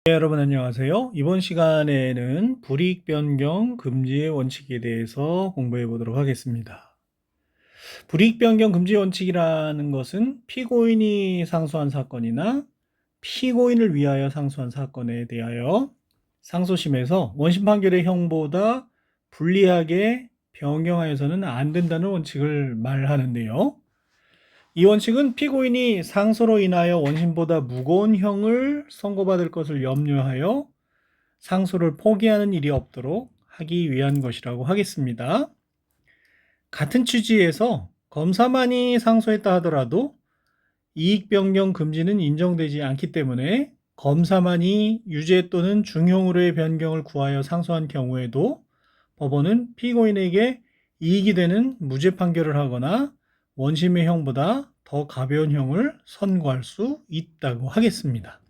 네, 여러분 안녕하세요. 이번 시간에는 불이익 변경 금지의 원칙에 대해서 공부해 보도록 하겠습니다. 불이익 변경 금지 원칙이라는 것은 피고인이 상소한 사건이나 피고인을 위하여 상소한 사건에 대하여 상소심에서 원심 판결의 형보다 불리하게 변경하여서는 안 된다는 원칙을 말하는데요. 이 원칙은 피고인이 상소로 인하여 원심보다 무거운 형을 선고받을 것을 염려하여 상소를 포기하는 일이 없도록 하기 위한 것이라고 하겠습니다. 같은 취지에서 검사만이 상소했다 하더라도 이익 변경 금지는 인정되지 않기 때문에 검사만이 유죄 또는 중형으로의 변경을 구하여 상소한 경우에도 법원은 피고인에게 이익이 되는 무죄 판결을 하거나 원심의 형보다 더 가벼운 형을 선고할 수 있다고 하겠습니다.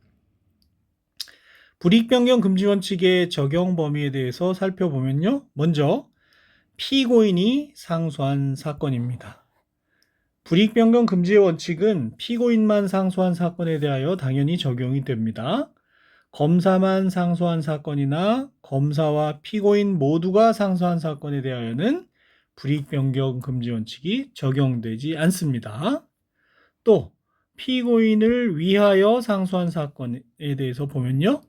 불이익 변경 금지 원칙의 적용 범위에 대해서 살펴보면요. 먼저 피고인이 상소한 사건입니다. 불이익 변경 금지의 원칙은 피고인만 상소한 사건에 대하여 당연히 적용이 됩니다. 검사만 상소한 사건이나 검사와 피고인 모두가 상소한 사건에 대하여는 불이익 변경 금지 원칙이 적용되지 않습니다. 또 피고인을 위하여 상소한 사건에 대해서 보면요.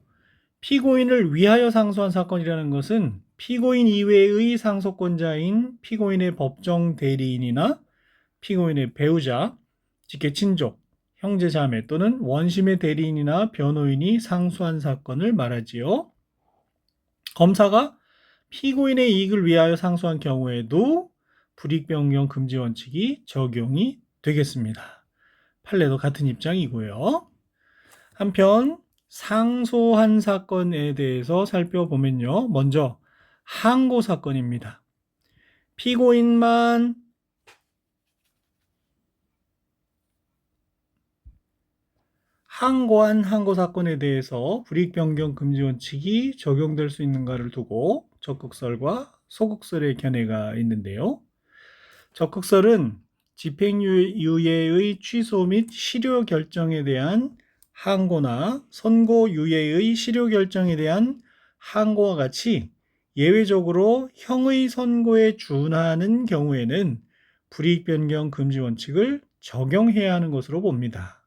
피고인을 위하여 상소한 사건이라는 것은 피고인 이외의 상소권자인 피고인의 법정 대리인이나 피고인의 배우자, 직계 친족, 형제 자매 또는 원심의 대리인이나 변호인이 상소한 사건을 말하지요. 검사가 피고인의 이익을 위하여 상소한 경우에도 불이익 변경 금지 원칙이 적용이 되겠습니다. 판례도 같은 입장이고요. 한편 상소한 사건에 대해서 살펴보면요. 먼저 항고 사건입니다. 피고인만 항고한 항고 사건에 대해서 불이익 변경 금지 원칙이 적용될 수 있는가를 두고 적극설과 소극설의 견해가 있는데요. 적극설은 집행유예의 취소 및 실효 결정에 대한 항고나 선고유예의 실효 결정에 대한 항고와 같이 예외적으로 형의 선고에 준하는 경우에는 불이익 변경 금지 원칙을 적용해야 하는 것으로 봅니다.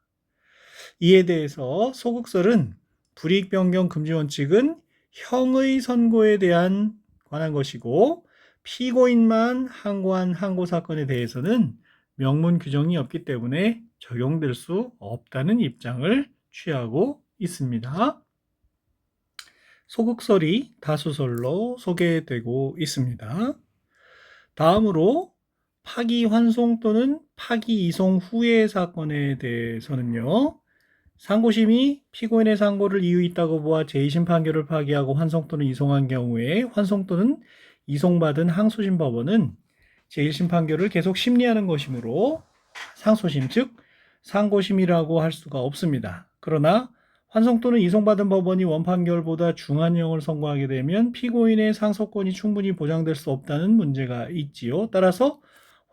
이에 대해서 소극설은 불이익 변경 금지 원칙은 형의 선고에 대한 관한 것이고 피고인만 항고한 항고 사건에 대해서는 명문 규정이 없기 때문에 적용될 수 없다는 입장을 취하고 있습니다. 소극설이 다수설로 소개되고 있습니다. 다음으로 파기환송 또는 파기이송 후의 사건에 대해서는요. 상고심이 피고인의 상고를 이유 있다고 보아 제2심 판결을 파기하고 환송 또는 이송한 경우에 환송 또는 이송받은 항소심 법원은 제1심 판결을 계속 심리하는 것이므로 상소심 즉 상고심이라고 할 수가 없습니다. 그러나 환송 또는 이송받은 법원이 원판결보다 중한형을 선고하게 되면 피고인의 상소권이 충분히 보장될 수 없다는 문제가 있지요. 따라서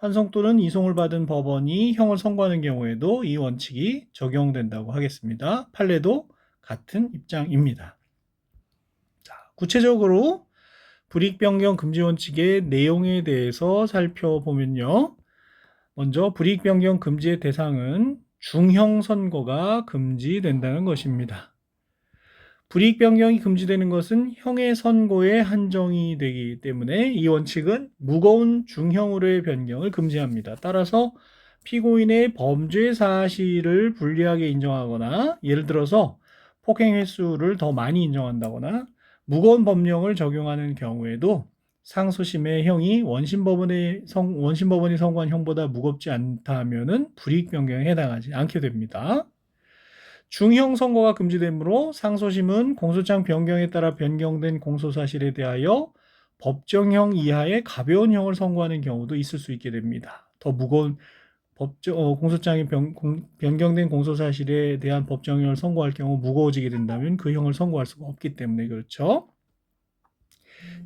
환송 또는 이송을 받은 법원이 형을 선고하는 경우에도 이 원칙이 적용된다고 하겠습니다. 판례도 같은 입장입니다. 자, 구체적으로 불이익 변경 금지 원칙의 내용에 대해서 살펴보면요. 먼저 불이익 변경 금지의 대상은 중형 선고가 금지된다는 것입니다. 불이익 변경이 금지되는 것은 형의 선고에 한정이 되기 때문에 이 원칙은 무거운 중형으로의 변경을 금지합니다. 따라서 피고인의 범죄 사실을 불리하게 인정하거나 예를 들어서 폭행 횟수를 더 많이 인정한다거나 무거운 법령을 적용하는 경우에도 상소심의 형이 원심법원이 선고한 형보다 무겁지 않다 하면은 불이익 변경에 해당하지 않게 됩니다. 중형 선고가 금지되므로 상소심은 공소장 변경에 따라 변경된 공소사실에 대하여 법정형 이하의 가벼운 형을 선고하는 경우도 있을 수 있게 됩니다. 더 무거운 공소장이 변경된 공소사실에 대한 법정형을 선고할 경우 무거워지게 된다면 그 형을 선고할 수가 없기 때문에 그렇죠.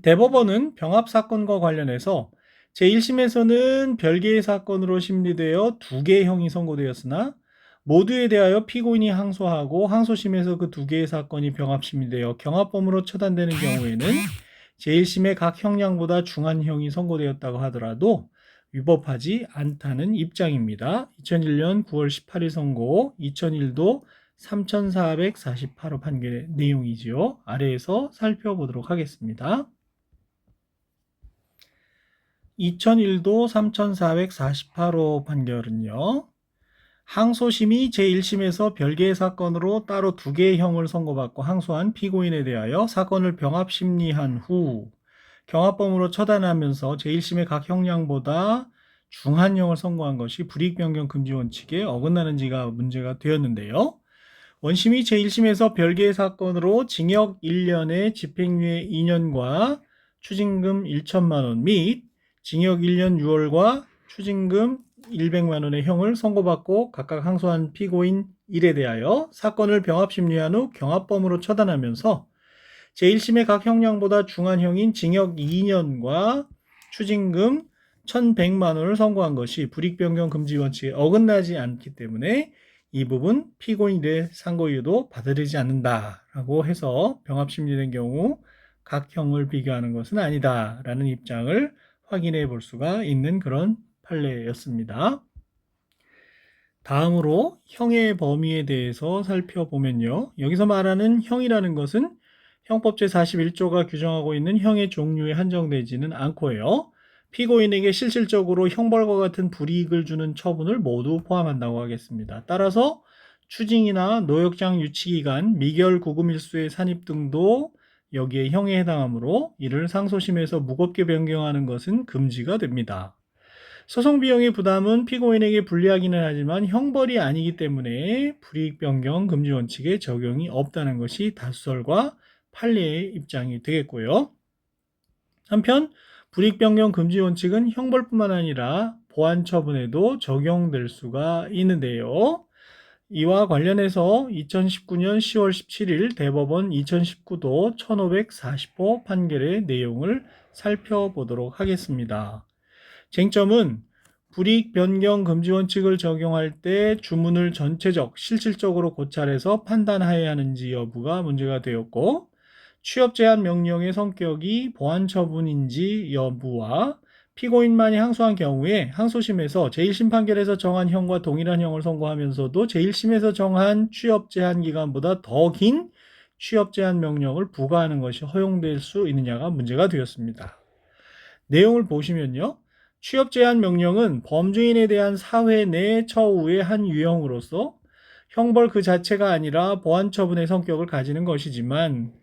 대법원은 병합사건과 관련해서 제1심에서는 별개의 사건으로 심리되어 두 개의 형이 선고되었으나 모두에 대하여 피고인이 항소하고 항소심에서 그 두 개의 사건이 병합심이 되어 경합범으로 처단되는 경우에는 제1심의 각 형량보다 중한 형이 선고되었다고 하더라도 위법하지 않다는 입장입니다. 2001년 9월 18일 선고, 2001도 3448호 판결의 내용이지요. 아래에서 살펴보도록 하겠습니다. 2001도 3448호 판결은요. 항소심이 제1심에서 별개의 사건으로 따로 두 개의 형을 선고받고 항소한 피고인에 대하여 사건을 병합심리한 후 경합범으로 처단하면서 제1심의 각 형량보다 중한 형을 선고한 것이 불이익변경 금지 원칙에 어긋나는지가 문제가 되었는데요. 원심이 제1심에서 별개의 사건으로 징역 1년에 집행유예 2년과 추징금 1천만 원 및 징역 1년 6월과 추징금 100만 원의 형을 선고받고 각각 항소한 피고인 1에 대하여 사건을 병합심리한 후 경합범으로 처단하면서 제1심의 각 형량보다 중한 형인 징역 2년과 추징금 1,100만 원을 선고한 것이 불이익변경 금지 원칙에 어긋나지 않기 때문에 이 부분 피고인의 상고이유도 받아들이지 않는다라고 해서 병합심리된 경우 각 형을 비교하는 것은 아니다라는 입장을 확인해 볼 수가 있는 그런 판례였습니다. 다음으로 형의 범위에 대해서 살펴보면요. 여기서 말하는 형이라는 것은 형법 제41조가 규정하고 있는 형의 종류에 한정되지는 않고요. 피고인에게 실질적으로 형벌과 같은 불이익을 주는 처분을 모두 포함한다고 하겠습니다. 따라서 추징이나 노역장 유치기간, 미결 구금일수의 산입 등도 여기에 형에 해당하므로 이를 상소심에서 무겁게 변경하는 것은 금지가 됩니다. 소송 비용의 부담은 피고인에게 불리하기는 하지만 형벌이 아니기 때문에 불이익 변경 금지 원칙에 적용이 없다는 것이 다수설과 판례의 입장이 되겠고요. 한편 불이익 변경 금지 원칙은 형벌뿐만 아니라 보안 처분에도 적용될 수가 있는데요. 이와 관련해서 2019년 10월 17일 대법원 2019도 1540호 판결의 내용을 살펴보도록 하겠습니다. 쟁점은 불이익 변경 금지 원칙을 적용할 때 주문을 전체적, 실질적으로 고찰해서 판단하여야 하는지 여부가 문제가 되었고, 취업 제한 명령의 성격이 보안 처분인지 여부와 피고인만이 항소한 경우에 항소심에서 제1심 판결에서 정한 형과 동일한 형을 선고하면서도 제1심에서 정한 취업 제한 기간보다 더 긴 취업 제한 명령을 부과하는 것이 허용될 수 있느냐가 문제가 되었습니다. 내용을 보시면요. 취업 제한 명령은 범죄인에 대한 사회 내 처우의 한 유형으로서 형벌 그 자체가 아니라 보안 처분의 성격을 가지는 것이지만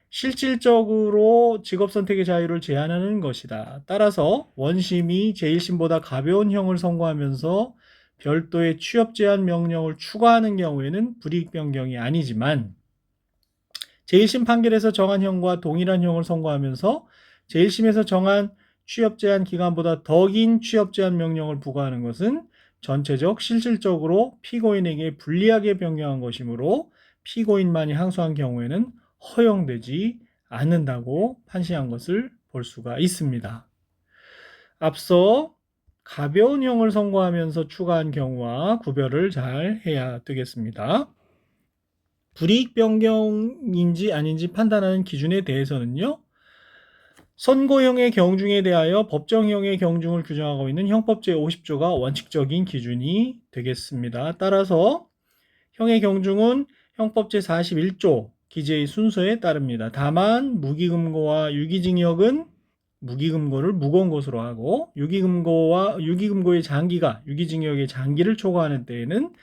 실질적으로 직업 선택의 자유를 제한하는 것이다. 따라서 원심이 제1심보다 가벼운 형을 선고하면서 별도의 취업 제한 명령을 추가하는 경우에는 불이익 변경이 아니지만 제1심 판결에서 정한 형과 동일한 형을 선고하면서 제1심에서 정한 취업 제한 기간보다 더 긴 취업 제한 명령을 부과하는 것은 전체적 실질적으로 피고인에게 불리하게 변경한 것이므로 피고인만이 항소한 경우에는 허용되지 않는다고 판시한 것을 볼 수가 있습니다. 앞서 가벼운 형을 선고하면서 추가한 경우와 구별을 잘 해야 되겠습니다. 불이익 변경인지 아닌지 판단하는 기준에 대해서는요. 선고형의 경중에 대하여 법정형의 경중을 규정하고 있는 형법 제50조가 원칙적인 기준이 되겠습니다. 따라서 형의 경중은 형법 제41조 기재의 순서에 따릅니다. 다만 무기금고와 유기징역은 무기금고를 무거운 것으로 하고 유기금고의 장기가 유기징역의 장기를 초과하는 때에는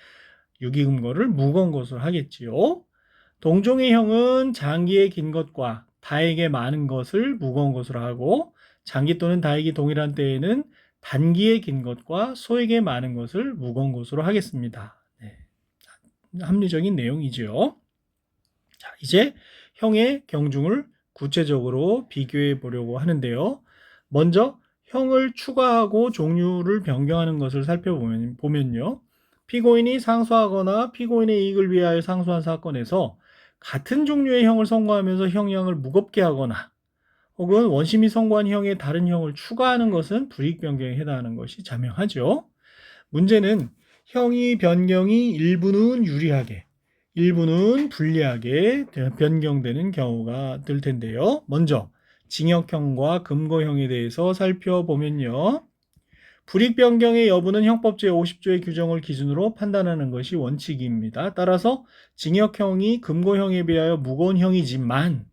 유기금고를 무거운 것으로 하겠지요. 동종의 형은 장기의 긴 것과 다액의 많은 것을 무거운 것으로 하고 장기 또는 다액이 동일한 때에는 단기의 긴 것과 소액의 많은 것을 무거운 것으로 하겠습니다. 네. 합리적인 내용이죠. 자, 이제 형의 경중을 구체적으로 비교해 보려고 하는데요. 먼저 형을 추가하고 종류를 변경하는 것을 살펴보면요. 피고인이 상소하거나 피고인의 이익을 위하여 상소한 사건에서 같은 종류의 형을 선고하면서 형량을 무겁게 하거나 혹은 원심이 선고한 형에 다른 형을 추가하는 것은 불이익 변경에 해당하는 것이 자명하죠. 문제는 형이 변경이 일부는 유리하게, 일부는 불리하게 변경되는 경우가 될 텐데요. 먼저 징역형과 금고형에 대해서 살펴보면요. 불이익 변경의 여부는 형법 제50조의 규정을 기준으로 판단하는 것이 원칙입니다. 따라서 징역형이 금고형에 비하여 무거운 형이지만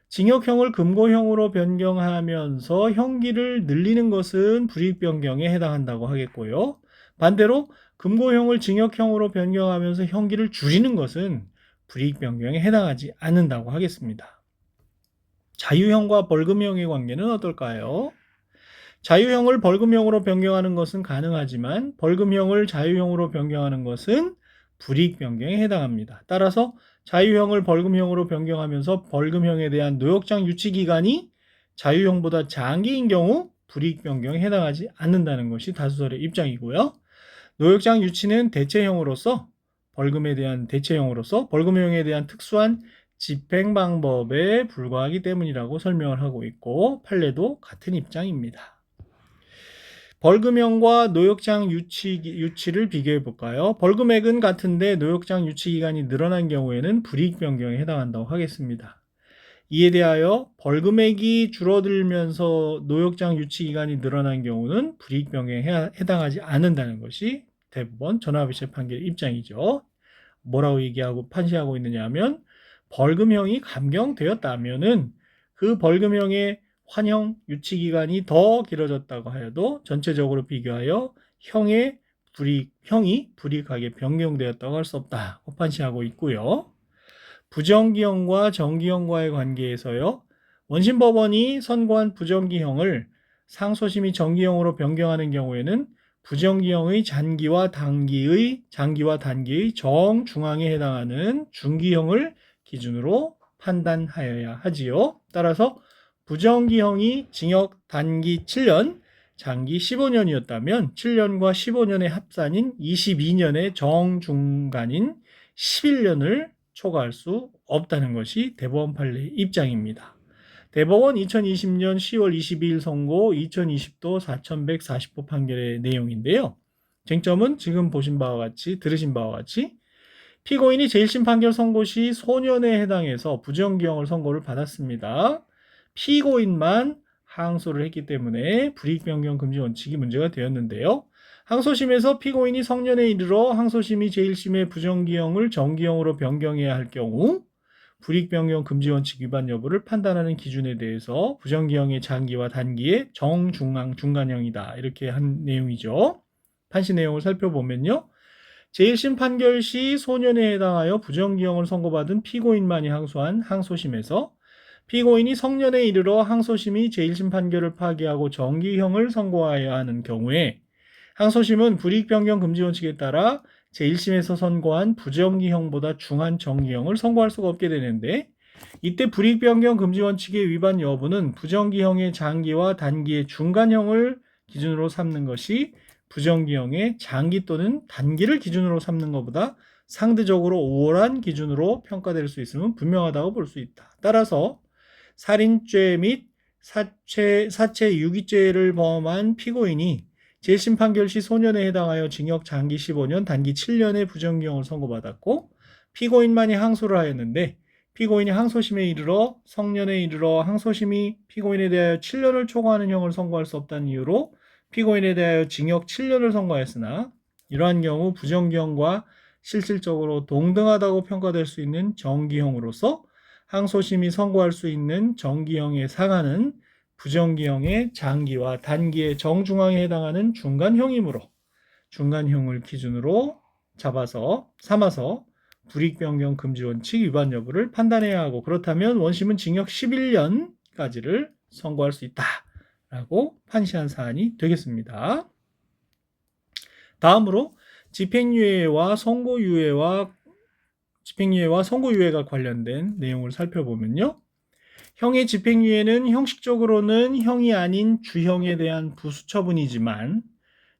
징역형을 금고형으로 변경하면서 형기를 늘리는 것은 불이익 변경에 해당한다고 하겠고요. 반대로 금고형을 징역형으로 변경하면서 형기를 줄이는 것은 불이익 변경에 해당하지 않는다고 하겠습니다. 자유형과 벌금형의 관계는 어떨까요? 자유형을 벌금형으로 변경하는 것은 가능하지만 벌금형을 자유형으로 변경하는 것은 불이익 변경에 해당합니다. 따라서 자유형을 벌금형으로 변경하면서 벌금형에 대한 노역장 유치 기간이 자유형보다 장기인 경우 불이익 변경에 해당하지 않는다는 것이 다수설의 입장이고요. 노역장 유치는 대체형으로서 벌금에 대한 대체형으로서 벌금형에 대한 특수한 집행 방법에 불과하기 때문이라고 설명을 하고 있고 판례도 같은 입장입니다. 벌금형과 노역장 유치를 비교해 볼까요? 벌금액은 같은데 노역장 유치 기간이 늘어난 경우에는 불이익 변경에 해당한다고 하겠습니다. 이에 대하여 벌금액이 줄어들면서 노역장 유치 기간이 늘어난 경우는 불이익 변경에 해당하지 않는다는 것이 대법원 전화비세 판결 입장이죠. 뭐라고 얘기하고 판시하고 있느냐 하면 벌금형이 감경되었다면은 그 벌금형의 환형 유치 기간이 더 길어졌다고 하여도 전체적으로 비교하여 형이 불이익하게 변경되었다고 할 수 없다고 판시하고 있고요. 부정기형과 정기형과의 관계에서요. 원심법원이 선고한 부정기형을 상소심이 정기형으로 변경하는 경우에는 부정기형의 장기와 단기의 정중앙에 해당하는 중기형을 기준으로 판단하여야 하지요. 따라서 부정기형이 징역 단기 7년, 장기 15년이었다면 7년과 15년의 합산인 22년의 정중간인 11년을 초과할 수 없다는 것이 대법원 판례의 입장입니다. 대법원 2020년 10월 22일 선고 2020도 4140호 판결의 내용인데요. 쟁점은 지금 들으신 바와 같이 피고인이 제1심 판결 선고 시 소년에 해당해서 부정기형을 선고를 받았습니다. 피고인만 항소를 했기 때문에 불이익 변경 금지 원칙이 문제가 되었는데요. 항소심에서 피고인이 성년에 이르러 항소심이 제1심의 부정기형을 정기형으로 변경해야 할 경우 불이익 변경 금지 원칙 위반 여부를 판단하는 기준에 대해서 부정기형의 장기와 단기의 중간형이다. 이렇게 한 내용이죠. 판시 내용을 살펴보면요. 제1심 판결 시 소년에 해당하여 부정기형을 선고받은 피고인만이 항소한 항소심에서 피고인이 성년에 이르러 항소심이 제1심 판결을 파기하고 정기형을 선고하여야 하는 경우에 항소심은 불이익 변경 금지 원칙에 따라 제1심에서 선고한 부정기형보다 중한 정기형을 선고할 수가 없게 되는데 이때 불이익 변경 금지 원칙의 위반 여부는 부정기형의 장기와 단기의 중간형을 기준으로 삼는 것이 부정기형의 장기 또는 단기를 기준으로 삼는 것보다 상대적으로 우월한 기준으로 평가될 수 있음은 분명하다고 볼 수 있다. 따라서 살인죄 및 사체 유기죄를 범한 피고인이 제1심 판결 시 소년에 해당하여 징역 장기 15년, 단기 7년의 부정기형을 선고받았고 피고인만이 항소를 하였는데 피고인이 항소심에 이르러 성년에 이르러 항소심이 피고인에 대하여 7년을 초과하는 형을 선고할 수 없다는 이유로 피고인에 대하여 징역 7년을 선고하였으나 이러한 경우 부정기형과 실질적으로 동등하다고 평가될 수 있는 정기형으로서 항소심이 선고할 수 있는 정기형에 상하는 부정기형의 장기와 단기의 정중앙에 해당하는 중간형이므로 중간형을 기준으로 삼아서 불이익 변경 금지 원칙 위반 여부를 판단해야 하고 그렇다면 원심은 징역 11년까지를 선고할 수 있다라고 판시한 사안이 되겠습니다. 다음으로 집행유예와 선고유예가 관련된 내용을 살펴보면요. 형의 집행유예는 형식적으로는 형이 아닌 주형에 대한 부수처분이지만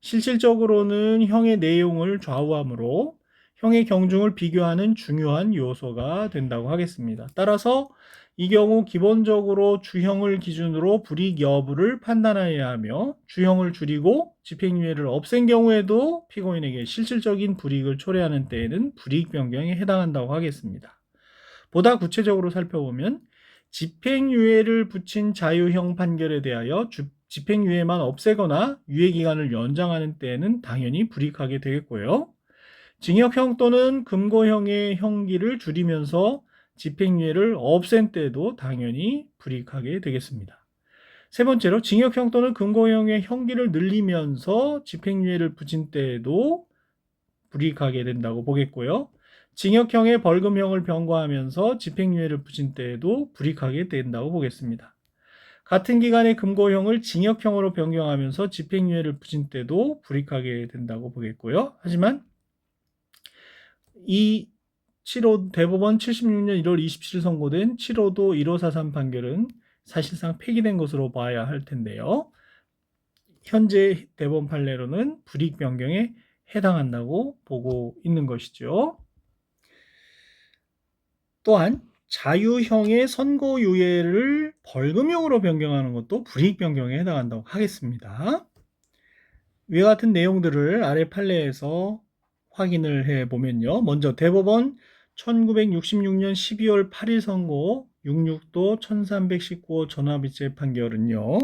실질적으로는 형의 내용을 좌우하므로 형의 경중을 비교하는 중요한 요소가 된다고 하겠습니다. 따라서 이 경우 기본적으로 주형을 기준으로 불이익 여부를 판단해야 하며 주형을 줄이고 집행유예를 없앤 경우에도 피고인에게 실질적인 불이익을 초래하는 때에는 불이익 변경에 해당한다고 하겠습니다. 보다 구체적으로 살펴보면 집행유예를 붙인 자유형 판결에 대하여 집행유예만 없애거나 유예기간을 연장하는 때에는 당연히 불이익하게 되겠고요. 징역형 또는 금고형의 형기를 줄이면서 집행유예를 없앤 때도 당연히 불이익하게 되겠습니다. 세 번째로 징역형 또는 금고형의 형기를 늘리면서 집행유예를 붙인 때에도 불이익하게 된다고 보겠고요. 징역형의 벌금형을 병과하면서 집행유예를 붙인 때에도 불이익하게 된다고 보겠습니다. 같은 기간의 금고형을 징역형으로 변경하면서 집행유예를 붙인 때도 불이익하게 된다고 보겠고요. 하지만 이 대법원 76년 1월 27일 선고된 7호도 1543 판결은 사실상 폐기된 것으로 봐야 할 텐데요. 현재 대법원 판례로는 불이익 변경에 해당한다고 보고 있는 것이죠. 또한 자유형의 선고유예를 벌금형으로 변경하는 것도 불이익 변경에 해당한다고 하겠습니다. 위와 같은 내용들을 아래 판례에서 확인을 해보면요. 먼저 대법원 1966년 12월 8일 선고 66도 1319호 전화비제 판결은요.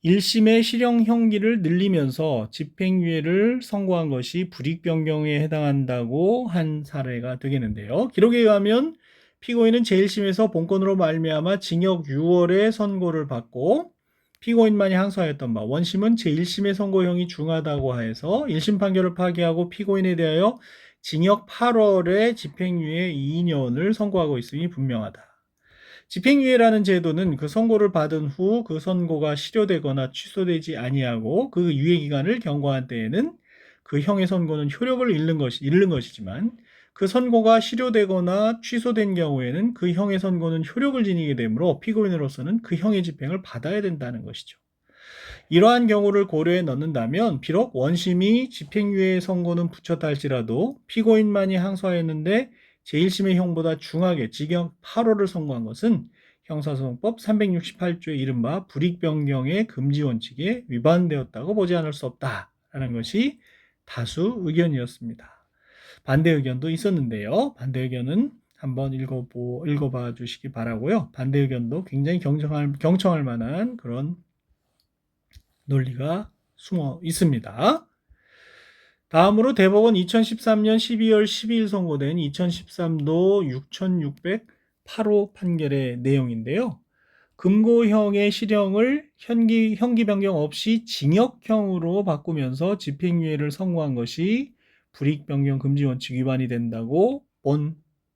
1심의 실형 형기를 늘리면서 집행유예를 선고한 것이 불이익 변경에 해당한다고 한 사례가 되겠는데요. 기록에 의하면 피고인은 제1심에서 본건으로 말미암아 징역 6월의 선고를 받고 피고인만이 항소하였던 바 원심은 제1심의 선고형이 중하다고 하여서 1심 판결을 파기하고 피고인에 대하여 징역 8월에 집행유예 2년을 선고하고 있음이 분명하다. 집행유예라는 제도는 그 선고를 받은 후 그 선고가 실효되거나 취소되지 아니하고 그 유예기간을 경과한 때에는 그 형의 선고는 효력을 잃는 것이지만 그 선고가 실효되거나 취소된 경우에는 그 형의 선고는 효력을 지니게 되므로 피고인으로서는 그 형의 집행을 받아야 된다는 것이죠. 이러한 경우를 고려해 넣는다면 비록 원심이 집행유예 선고는 붙였다 할지라도 피고인만이 항소하였는데 제1심의 형보다 중하게 징역 8월을 선고한 것은 형사소송법 368조의 이른바 불이익변경의 금지 원칙에 위반되었다고 보지 않을 수 없다라는 것이 다수 의견이었습니다. 반대 의견도 있었는데요. 반대 의견은 한번 읽어봐 주시기 바라고요. 반대 의견도 굉장히 경청할 만한 그런 논리가 숨어 있습니다. 다음으로 대법원 2013년 12월 12일 선고된 2013도 6608호 판결의 내용인데요. 금고형의 실형을 형기 변경 없이 징역형으로 바꾸면서 집행유예를 선고한 것이 불이익 변경 금지 원칙 위반이 된다고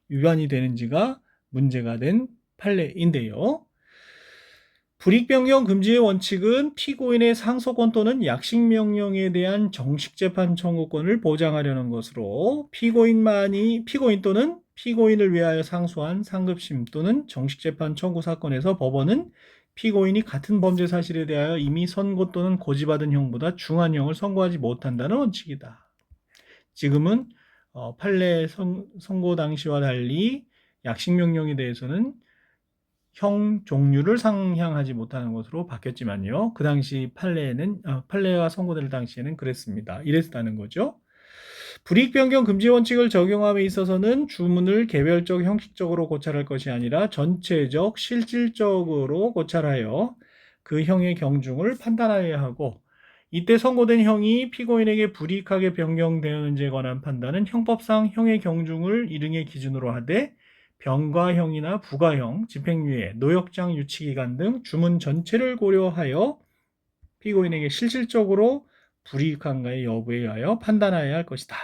위반이 되는지가 문제가 된 판례인데요. 불이익 변경 금지의 원칙은 피고인의 상소권 또는 약식명령에 대한 정식재판 청구권을 보장하려는 것으로 피고인 또는 피고인을 위하여 상소한 상급심 또는 정식재판 청구 사건에서 법원은 피고인이 같은 범죄 사실에 대하여 이미 선고 또는 고지받은 형보다 중한 형을 선고하지 못한다는 원칙이다. 지금은 판례 선고 당시와 달리 약식명령에 대해서는 형 종류를 상향하지 못하는 것으로 바뀌었지만요. 그 당시 판례가 선고될 당시에는 그랬습니다. 이랬다는 거죠. 불이익 변경 금지 원칙을 적용함에 있어서는 주문을 개별적 형식적으로 고찰할 것이 아니라 전체적 실질적으로 고찰하여 그 형의 경중을 판단하여야 하고 이때 선고된 형이 피고인에게 불이익하게 변경되었는지에 관한 판단은 형법상 형의 경중을 이릉의 기준으로 하되 병과형이나 부과형, 집행유예, 노역장 유치기간 등 주문 전체를 고려하여 피고인에게 실질적으로 불이익한가의 여부에 의하여 판단하여야 할 것이다.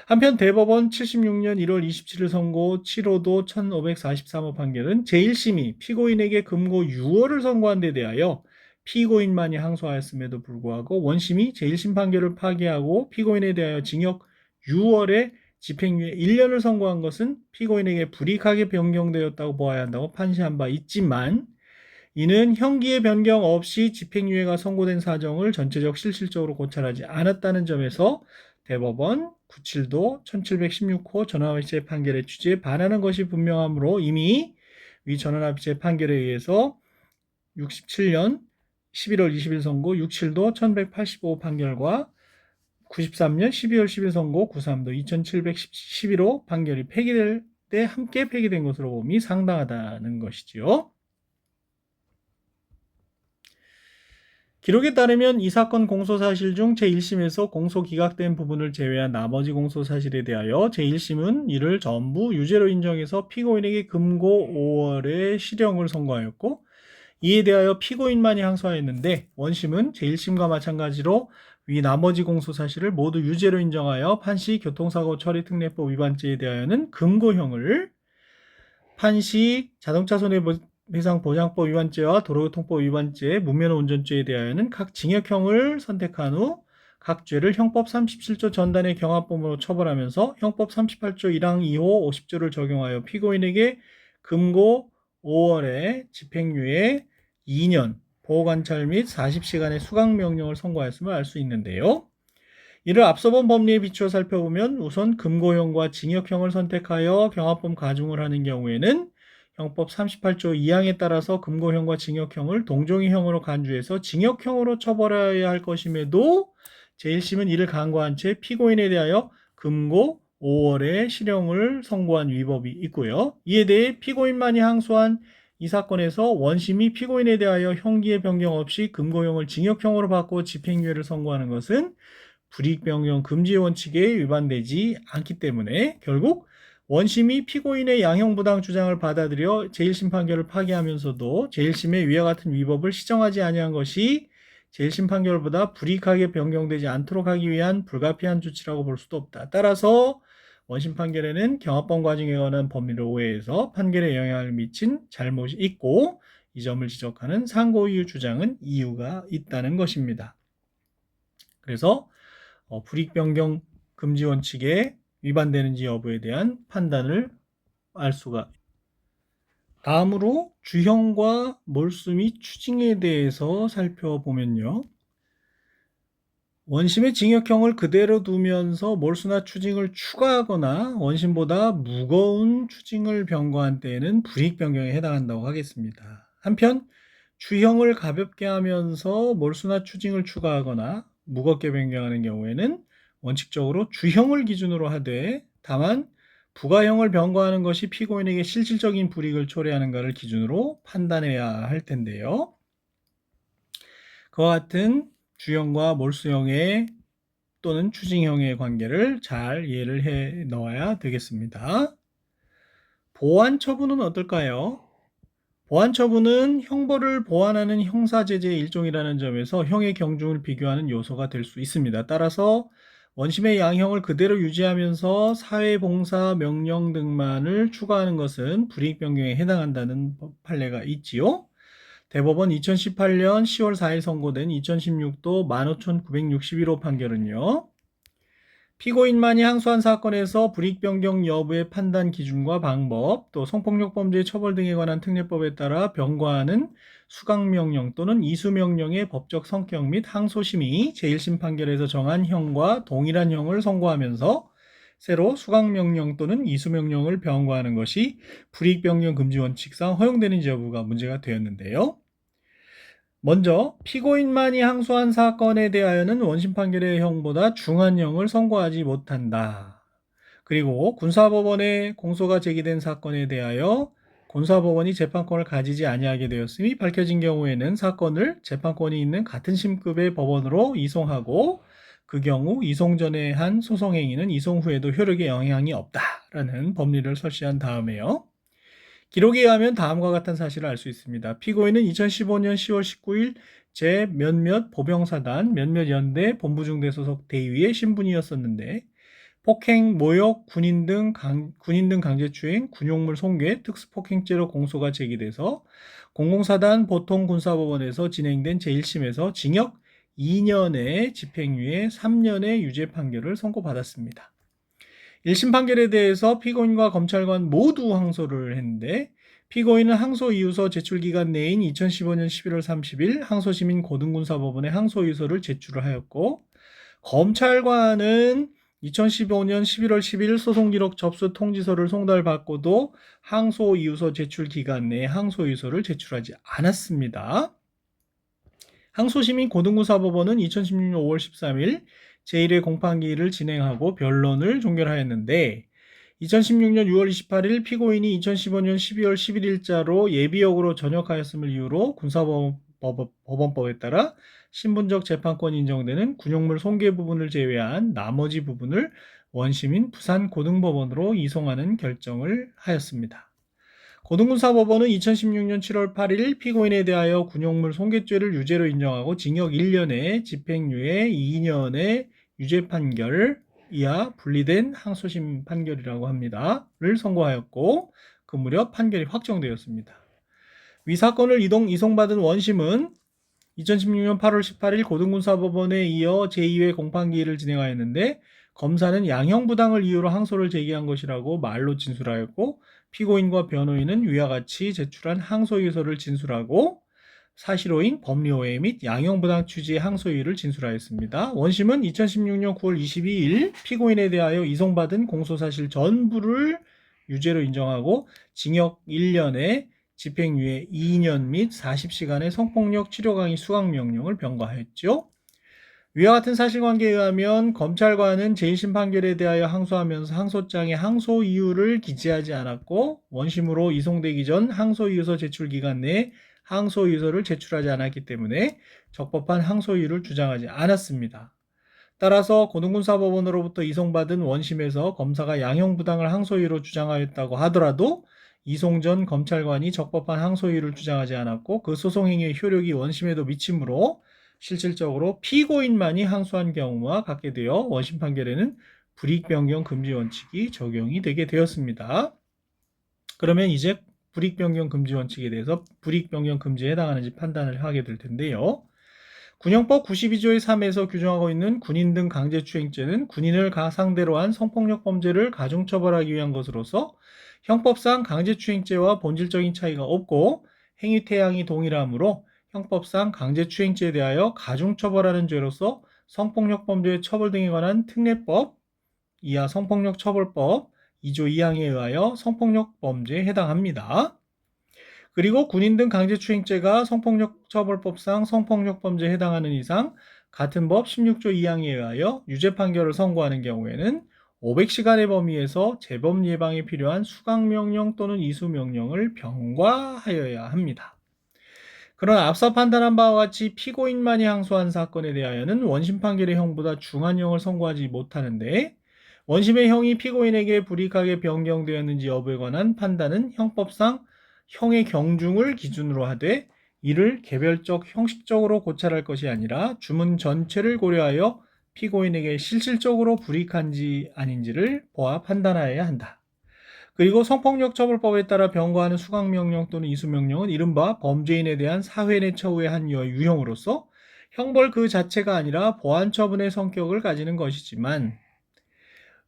한편 대법원 76년 1월 27일 선고 7호도 1543호 판결은 제1심이 피고인에게 금고 6월을 선고한 데 대하여 피고인만이 항소하였음에도 불구하고 원심이 제1심 판결을 파기하고 피고인에 대하여 징역 6월에 집행유예 1년을 선고한 것은 피고인에게 불이익하게 변경되었다고 보아야 한다고 판시한 바 있지만 이는 형기의 변경 없이 집행유예가 선고된 사정을 전체적 실질적으로 고찰하지 않았다는 점에서 대법원 97도 1716호 전원합의체 판결의 취지에 반하는 것이 분명하므로 이미 위 전원합의체 판결에 의해서 67년 11월 20일 선고 67도 1185 판결과 93년 12월 10일 선고 93도 2711호 판결이 폐기될 때 함께 폐기된 것으로 봄이 상당하다는 것이지요. 기록에 따르면 이 사건 공소사실 중 제1심에서 공소 기각된 부분을 제외한 나머지 공소사실에 대하여 제1심은 이를 전부 유죄로 인정해서 피고인에게 금고 5월의 실형을 선고하였고 이에 대하여 피고인만이 항소하였는데 원심은 제1심과 마찬가지로 위 나머지 공소사실을 모두 유죄로 인정하여 판시 교통사고 처리특례법 위반죄에 대하여는 금고형을, 판시 자동차 손해배상보장법 위반죄와 도로교통법 위반죄, 무면허운전죄에 대하여는 각 징역형을 선택한 후 각 죄를 형법 37조 전단의 경합범으로 처벌하면서 형법 38조 1항 2호 50조를 적용하여 피고인에게 금고 5월에 집행유예 2년 보호관찰 및 40시간의 수강명령을 선고하였음을 알 수 있는데요. 이를 앞서 본 법리에 비추어 살펴보면 우선 금고형과 징역형을 선택하여 경합범 가중을 하는 경우에는 형법 38조 2항에 따라서 금고형과 징역형을 동종이형으로 간주해서 징역형으로 처벌해야 할 것임에도 제1심은 이를 간과한 채 피고인에 대하여 금고 5월의 실형을 선고한 위법이 있고요. 이에 대해 피고인만이 항소한 이 사건에서 원심이 피고인에 대하여 형기의 변경 없이 금고형을 징역형으로 바꿔 집행유예를 선고하는 것은 불이익변경 금지 원칙에 위반되지 않기 때문에 결국 원심이 피고인의 양형부당 주장을 받아들여 제1심 판결을 파기하면서도 제1심의 위와 같은 위법을 시정하지 아니한 것이 제1심 판결보다 불이익하게 변경되지 않도록 하기 위한 불가피한 조치라고 볼 수도 없다. 따라서 원심 판결에는 경합범 과정에 관한 법리를 오해해서 판결에 영향을 미친 잘못이 있고 이 점을 지적하는 상고이유 주장은 이유가 있다는 것입니다. 그래서 불이익 변경 금지 원칙에 위반되는지 여부에 대한 판단을 알 수가 있습니다. 다음으로 주형과 몰수 및 추징에 대해서 살펴보면요. 원심의 징역형을 그대로 두면서 몰수나 추징을 추가하거나 원심보다 무거운 추징을 병거한 때에는 불이익 변경에 해당한다고 하겠습니다. 한편 주형을 가볍게 하면서 몰수나 추징을 추가하거나 무겁게 변경하는 경우에는 원칙적으로 주형을 기준으로 하되 다만 부가형을 병거하는 것이 피고인에게 실질적인 불이익을 초래하는가를 기준으로 판단해야 할 텐데요. 그와 같은 주형과 몰수형의 또는 추징형의 관계를 잘 이해를 해 넣어야 되겠습니다. 보완 처분은 어떨까요? 보완 처분은 형벌을 보완하는 형사제재의 일종이라는 점에서 형의 경중을 비교하는 요소가 될 수 있습니다. 따라서 원심의 양형을 그대로 유지하면서 사회봉사 명령 등만을 추가하는 것은 불이익 변경에 해당한다는 판례가 있지요. 대법원 2018년 10월 4일 선고된 2016도 15,961호 판결은요. 피고인만이 항소한 사건에서 불이익 변경 여부의 판단 기준과 방법, 또 성폭력범죄 처벌 등에 관한 특례법에 따라 병과하는 수강명령 또는 이수명령의 법적 성격 및 항소심이 제1심 판결에서 정한 형과 동일한 형을 선고하면서 새로 수강명령 또는 이수명령을 병과하는 것이 불이익 변경 금지 원칙상 허용되는지 여부가 문제가 되었는데요. 먼저 피고인만이 항소한 사건에 대하여는 원심 판결의 형보다 중한 형을 선고하지 못한다. 그리고 군사법원에 공소가 제기된 사건에 대하여 군사법원이 재판권을 가지지 아니하게 되었음이 밝혀진 경우에는 사건을 재판권이 있는 같은 심급의 법원으로 이송하고 그 경우 이송 전에 한 소송행위는 이송 후에도 효력에 영향이 없다라는 법리를 설치한 다음에요. 기록에 의하면 다음과 같은 사실을 알 수 있습니다. 피고인은 2015년 10월 19일 제 몇몇 보병사단 몇몇 연대 본부중대 소속 대위의 신분이었었는데 폭행, 모욕, 군인 등 강제추행, 군용물 손괴, 특수폭행죄로 공소가 제기돼서 공공사단 보통군사법원에서 진행된 제1심에서 징역 2년의 집행유예 3년의 유죄 판결을 선고받았습니다. 1심 판결에 대해서 피고인과 검찰관 모두 항소를 했는데 피고인은 항소이유서 제출기간 내인 2015년 11월 30일 항소시민 고등군사법원에 항소이유서를 제출을 하였고 검찰관은 2015년 11월 10일 소송기록 접수 통지서를 송달받고도 항소이유서 제출 기간 내에 항소이유서를 제출하지 않았습니다. 항소심인 고등부사법원은 2016년 5월 13일 제1회 공판기일을 진행하고 변론을 종결하였는데 2016년 6월 28일 피고인이 2015년 12월 11일자로 예비역으로 전역하였음을 이유로 군사법원법에 따라 신분적 재판권이 인정되는 군용물 손괴 부분을 제외한 나머지 부분을 원심인 부산고등법원으로 이송하는 결정을 하였습니다. 고등군사법원은 2016년 7월 8일 피고인에 대하여 군용물 손괴죄를 유죄로 인정하고 징역 1년에 집행유예 2년의 유죄 판결 이하 분리된 항소심 판결이라고 합니다.를 선고하였고 그 무렵 판결이 확정되었습니다. 위 사건을 이송받은 원심은 2016년 8월 18일 고등군사법원에 이어 제2회 공판기일을 진행하였는데 검사는 양형부당을 이유로 항소를 제기한 것이라고 말로 진술하였고 피고인과 변호인은 위와 같이 제출한 항소유서를 진술하고 사실호인 법리오해 및 양형부당 취지의 항소이유를 진술하였습니다. 원심은 2016년 9월 22일 피고인에 대하여 이송받은 공소사실 전부를 유죄로 인정하고 징역 1년에 집행유예 2년 및 40시간의 성폭력 치료강의 수강명령을 병과하였죠. 위와 같은 사실관계에 의하면 검찰관은 제1심 판결에 대하여 항소하면서 항소장에 항소 이유를 기재하지 않았고 원심으로 이송되기 전 항소이유서 제출 기간 내에 항소이유서를 제출하지 않았기 때문에 적법한 항소이유를 주장하지 않았습니다. 따라서 고등군사법원으로부터 이송받은 원심에서 검사가 양형부당을 항소이유로 주장하였다고 하더라도 이송 전 검찰관이 적법한 항소이유를 주장하지 않았고 그 소송행위의 효력이 원심에도 미치므로 실질적으로 피고인만이 항소한 경우와 같게 되어 원심 판결에는 불이익변경 금지 원칙이 적용이 되게 되었습니다. 그러면 이제 불이익변경 금지 원칙에 대해서 불이익변경 금지에 해당하는지 판단을 하게 될 텐데요. 군형법 92조의 3에서 규정하고 있는 군인 등 강제추행죄는 군인을 상대로 한 성폭력 범죄를 가중처벌하기 위한 것으로서 형법상 강제추행죄와 본질적인 차이가 없고 행위 태양이 동일하므로 형법상 강제추행죄에 대하여 가중처벌하는 죄로서 성폭력 범죄의 처벌 등에 관한 특례법 이하 성폭력처벌법 2조 2항에 의하여 성폭력 범죄에 해당합니다. 그리고 군인 등 강제추행죄가 성폭력처벌법상 성폭력범죄에 해당하는 이상 같은 법 16조 2항에 의하여 유죄 판결을 선고하는 경우에는 500시간의 범위에서 재범 예방에 필요한 수강명령 또는 이수명령을 병과하여야 합니다. 그러나 앞서 판단한 바와 같이 피고인만이 항소한 사건에 대하여는 원심 판결의 형보다 중한 형을 선고하지 못하는데 원심의 형이 피고인에게 불이익하게 변경되었는지 여부에 관한 판단은 형법상 형의 경중을 기준으로 하되 이를 개별적 형식적으로 고찰할 것이 아니라 주문 전체를 고려하여 피고인에게 실질적으로 불이익한지 아닌지를 보아 판단하여야 한다. 그리고 성폭력처벌법에 따라 병과하는 수강명령 또는 이수명령은 이른바 범죄인에 대한 사회 내 처우의 한 유형으로서 형벌 그 자체가 아니라 보완처분의 성격을 가지는 것이지만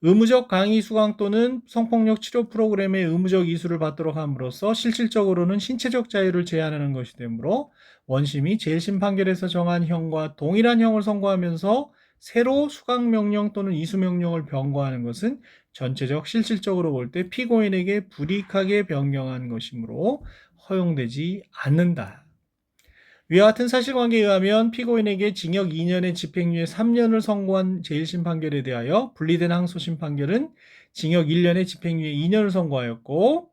의무적 강의 수강 또는 성폭력 치료 프로그램의 의무적 이수를 받도록 함으로써 실질적으로는 신체적 자유를 제한하는 것이 되므로 원심이 제1심 판결에서 정한 형과 동일한 형을 선고하면서 새로 수강명령 또는 이수명령을 병과하는 것은 전체적 실질적으로 볼 때 피고인에게 불이익하게 변경한 것이므로 허용되지 않는다. 위와 같은 사실관계에 의하면 피고인에게 징역 2년의 집행유예 3년을 선고한 제1심 판결에 대하여 분리된 항소심 판결은 징역 1년의 집행유예 2년을 선고하였고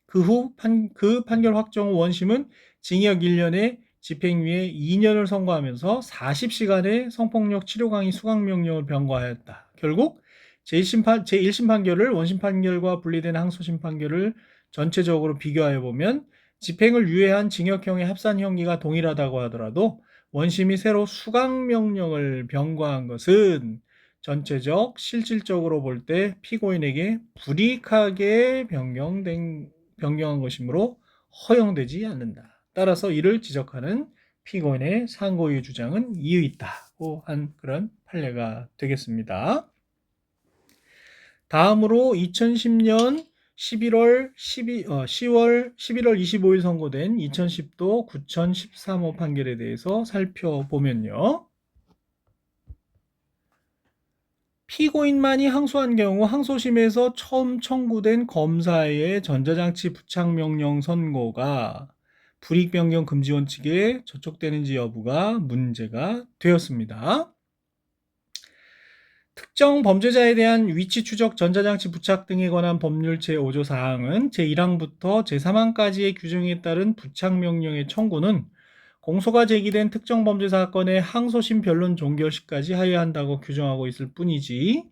그 후 그 판결 확정 후 원심은 징역 1년의 집행유예 2년을 선고하면서 40시간의 성폭력 치료강의 수강명령을 병과하였다. 결국 제1심 판결을 원심 판결과 분리된 항소심 판결을 전체적으로 비교하여 보면 집행을 유예한 징역형의 합산 형기가 동일하다고 하더라도 원심이 새로 수강명령을 병과한 것은 전체적 실질적으로 볼 때 피고인에게 불이익하게 변경한 것이므로 허용되지 않는다. 따라서 이를 지적하는 피고인의 상고이유 주장은 이유 있다고 한 그런 판례가 되겠습니다. 다음으로 2010년 11월 25일 선고된 2010도 9,013호 판결에 대해서 살펴보면요. 피고인만이 항소한 경우 항소심에서 처음 청구된 검사의 전자장치 부착 명령 선고가 불이익변경 금지 원칙에 저촉되는지 여부가 문제가 되었습니다. 특정 범죄자에 대한 위치 추적, 전자장치 부착 등에 관한 법률 제5조 사항은 제1항부터 제3항까지의 규정에 따른 부착 명령의 청구는 공소가 제기된 특정 범죄 사건의 항소심 변론 종결 시까지 하여야 한다고 규정하고 있을 뿐이지,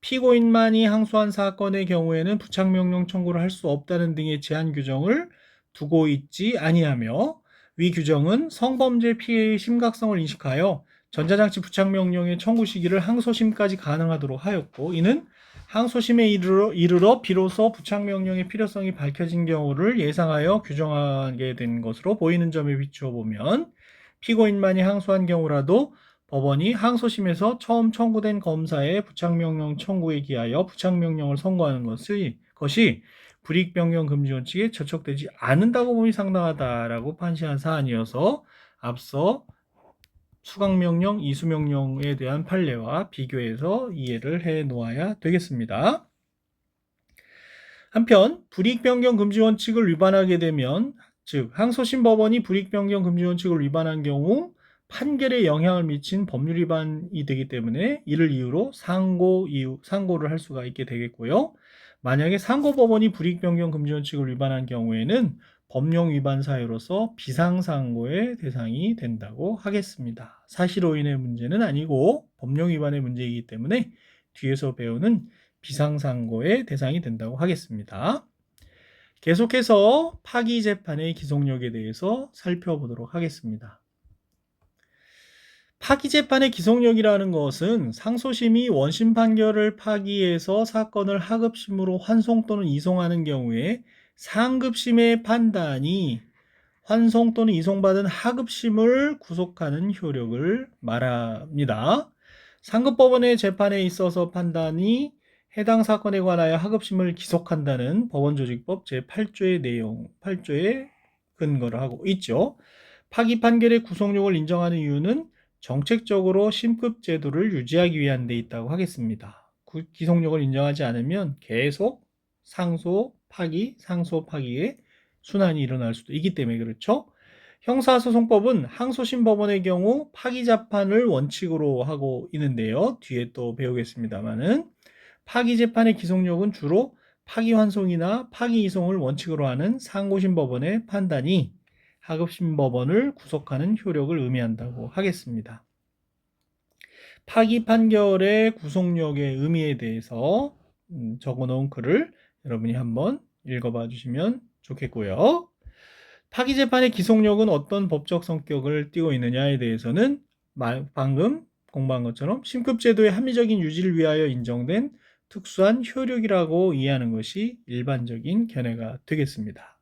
피고인만이 항소한 사건의 경우에는 부착명령 청구를 할 수 없다는 등의 제한 규정을 두고 있지 아니하며, 위 규정은 성범죄 피해의 심각성을 인식하여 전자장치 부착명령의 청구 시기를 항소심까지 가능하도록 하였고, 이는 항소심에 이르러 비로소 부착명령의 필요성이 밝혀진 경우를 예상하여 규정하게 된 것으로 보이는 점에 비추어 보면, 피고인만이 항소한 경우라도 법원이 항소심에서 처음 청구된 검사의 부착명령 청구에 기하여 부착명령을 선고하는 것이 불이익변경 금지 원칙에 저촉되지 않는다고 봄이 상당하다라고 판시한 사안이어서, 앞서 수강명령, 이수명령에 대한 판례와 비교해서 이해를 해 놓아야 되겠습니다. 한편 불이익변경 금지 원칙을 위반하게 되면, 즉 항소심 법원이 불이익변경 금지 원칙을 위반한 경우 판결에 영향을 미친 법률 위반이 되기 때문에 이를 이유로 상고를 할 수가 있게 되겠고요. 만약에 상고법원이 불이익변경 금지 원칙을 위반한 경우에는 법령 위반 사유로서 비상상고의 대상이 된다고 하겠습니다. 사실오인의 문제는 아니고 법령 위반의 문제이기 때문에 뒤에서 배우는 비상상고의 대상이 된다고 하겠습니다. 계속해서 파기재판의 기속력에 대해서 살펴보도록 하겠습니다. 파기재판의 기속력이라는 것은 상소심이 원심 판결을 파기해서 사건을 하급심으로 환송 또는 이송하는 경우에 상급심의 판단이 환송 또는 이송받은 하급심을 구속하는 효력을 말합니다. 상급법원의 재판에 있어서 판단이 해당 사건에 관하여 하급심을 기속한다는 법원조직법 제8조의 내용, 8조에 근거를 하고 있죠. 파기 판결의 구속력을 인정하는 이유는 정책적으로 심급 제도를 유지하기 위한 데 있다고 하겠습니다. 기속력을 인정하지 않으면 계속 상소, 파기, 상소, 파기의 순환이 일어날 수도 있기 때문에 그렇죠. 형사소송법은 항소심 법원의 경우 파기재판을 원칙으로 하고 있는데요. 뒤에 또 배우겠습니다만은, 파기재판의 기속력은 주로 파기환송이나 파기이송을 원칙으로 하는 상고심 법원의 판단이 하급심 법원을 구속하는 효력을 의미한다고 하겠습니다. 파기 판결의 구속력의 의미에 대해서 적어놓은 글을 여러분이 한번 읽어봐 주시면 좋겠고요. 파기재판의 기속력은 어떤 법적 성격을 띠고 있느냐에 대해서는 방금 공부한 것처럼 심급제도의 합리적인 유지를 위하여 인정된 특수한 효력이라고 이해하는 것이 일반적인 견해가 되겠습니다.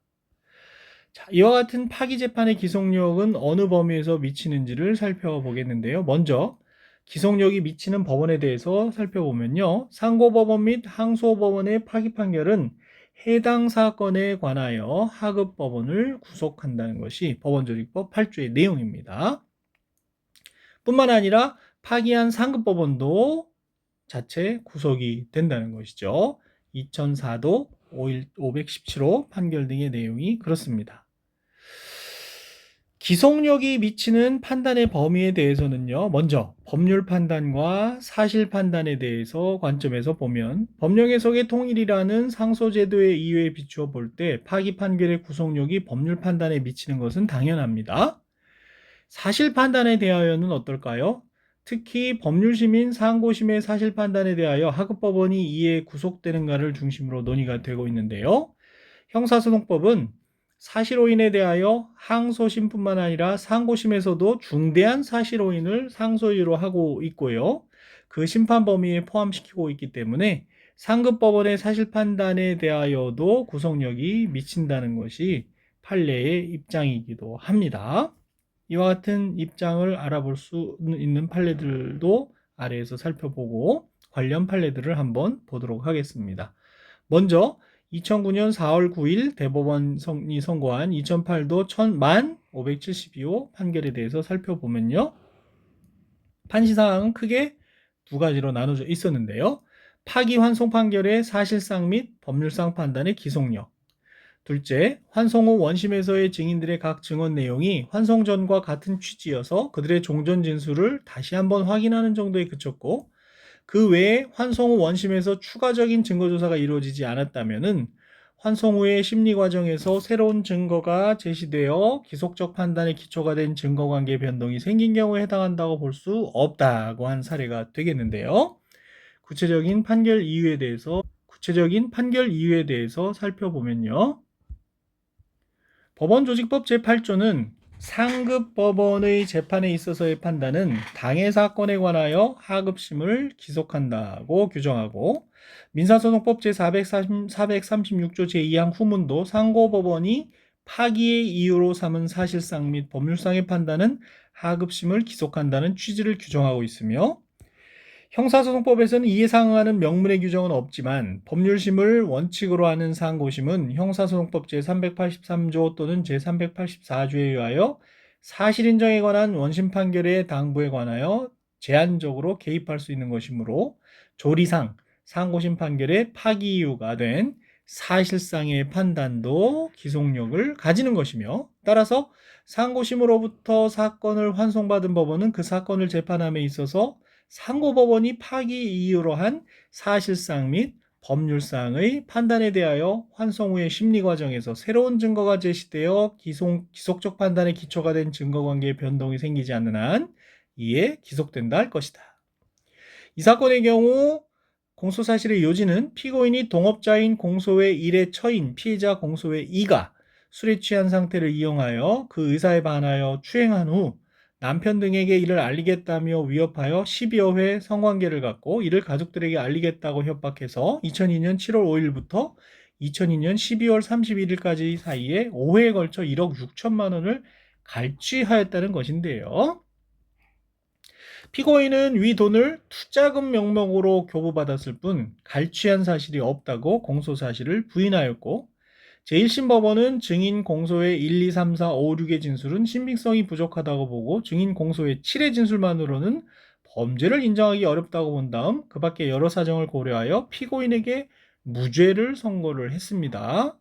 자, 이와 같은 파기재판의 기속력은 어느 범위에서 미치는지를 살펴보겠는데요. 먼저 기속력이 미치는 법원에 대해서 살펴보면요, 상고법원 및 항소법원의 파기 판결은 해당 사건에 관하여 하급법원을 구속한다는 것이 법원조직법 8조의 내용입니다. 뿐만 아니라 파기한 상급법원도 자체 구속이 된다는 것이죠. 2004도 517호 판결 등의 내용이 그렇습니다. 기속력이 미치는 판단의 범위에 대해서는요, 먼저 법률 판단과 사실 판단에 대해서 관점에서 보면, 법령 해석의 통일이라는 상소제도의 이유에 비추어 볼 때 파기 판결의 구속력이 법률 판단에 미치는 것은 당연합니다. 사실 판단에 대하여는 어떨까요? 특히 법률심인 상고심의 사실 판단에 대하여 하급법원이 이에 구속되는가를 중심으로 논의가 되고 있는데요. 형사소송법은 사실오인에 대하여 항소심뿐만 아니라 상고심에서도 중대한 사실오인을 상소이유로 하고 있고요. 그 심판 범위에 포함시키고 있기 때문에 상급법원의 사실 판단에 대하여도 구속력이 미친다는 것이 판례의 입장이기도 합니다. 이와 같은 입장을 알아볼 수 있는 판례들도 아래에서 살펴보고 관련 판례들을 한번 보도록 하겠습니다. 먼저 2009년 4월 9일 대법원이 선고한 2008도 1572호 판결에 대해서 살펴보면요, 판시사항은 크게 두 가지로 나눠져 있었는데요. 파기환송 판결의 사실상 및 법률상 판단의 기속력. 둘째, 환송 후 원심에서의 증인들의 각 증언 내용이 환송 전과 같은 취지여서 그들의 종전 진술을 다시 한번 확인하는 정도에 그쳤고, 그 외에 환송 후 원심에서 추가적인 증거조사가 이루어지지 않았다면은 환송 후의 심리 과정에서 새로운 증거가 제시되어 기속적 판단의 기초가 된 증거관계 변동이 생긴 경우에 해당한다고 볼 수 없다고 한 사례가 되겠는데요. 구체적인 판결 이유에 대해서 살펴보면요. 법원조직법 제8조는 상급 법원의 재판에 있어서의 판단은 당해 사건에 관하여 하급심을 기속한다고 규정하고, 민사소송법 제436조 제2항 후문도 상고법원이 파기의 이유로 삼은 사실상 및 법률상의 판단은 하급심을 기속한다는 취지를 규정하고 있으며, 형사소송법에서는 이에 상응하는 명문의 규정은 없지만 법률심을 원칙으로 하는 상고심은 형사소송법 제383조 또는 제384조에 의하여 사실인정에 관한 원심 판결의 당부에 관하여 제한적으로 개입할 수 있는 것이므로, 조리상 상고심 판결의 파기 이유가 된 사실상의 판단도 기속력을 가지는 것이며, 따라서 상고심으로부터 사건을 환송받은 법원은 그 사건을 재판함에 있어서 상고법원이 파기 이유로 한 사실상 및 법률상의 판단에 대하여 환송 후의 심리 과정에서 새로운 증거가 제시되어 기속적 판단의 기초가 된 증거관계의 변동이 생기지 않는 한 이에 기속된다 할 것이다. 이 사건의 경우 공소사실의 요지는 피고인이 동업자인 공소의 1의 처인 피해자 공소의 2가 술에 취한 상태를 이용하여 그 의사에 반하여 추행한 후 남편 등에게 이를 알리겠다며 위협하여 10여 회 성관계를 갖고 이를 가족들에게 알리겠다고 협박해서 2002년 7월 5일부터 2002년 12월 31일까지 사이에 5회에 걸쳐 1억 6천만 원을 갈취하였다는 것인데요. 피고인은 위 돈을 투자금 명목으로 교부받았을 뿐 갈취한 사실이 없다고 공소사실을 부인하였고, 제1심 법원은 증인 공소의 1, 2, 3, 4, 5, 6의 진술은 신빙성이 부족하다고 보고 증인 공소의 7의 진술만으로는 범죄를 인정하기 어렵다고 본 다음 그 밖에 여러 사정을 고려하여 피고인에게 무죄를 선고를 했습니다.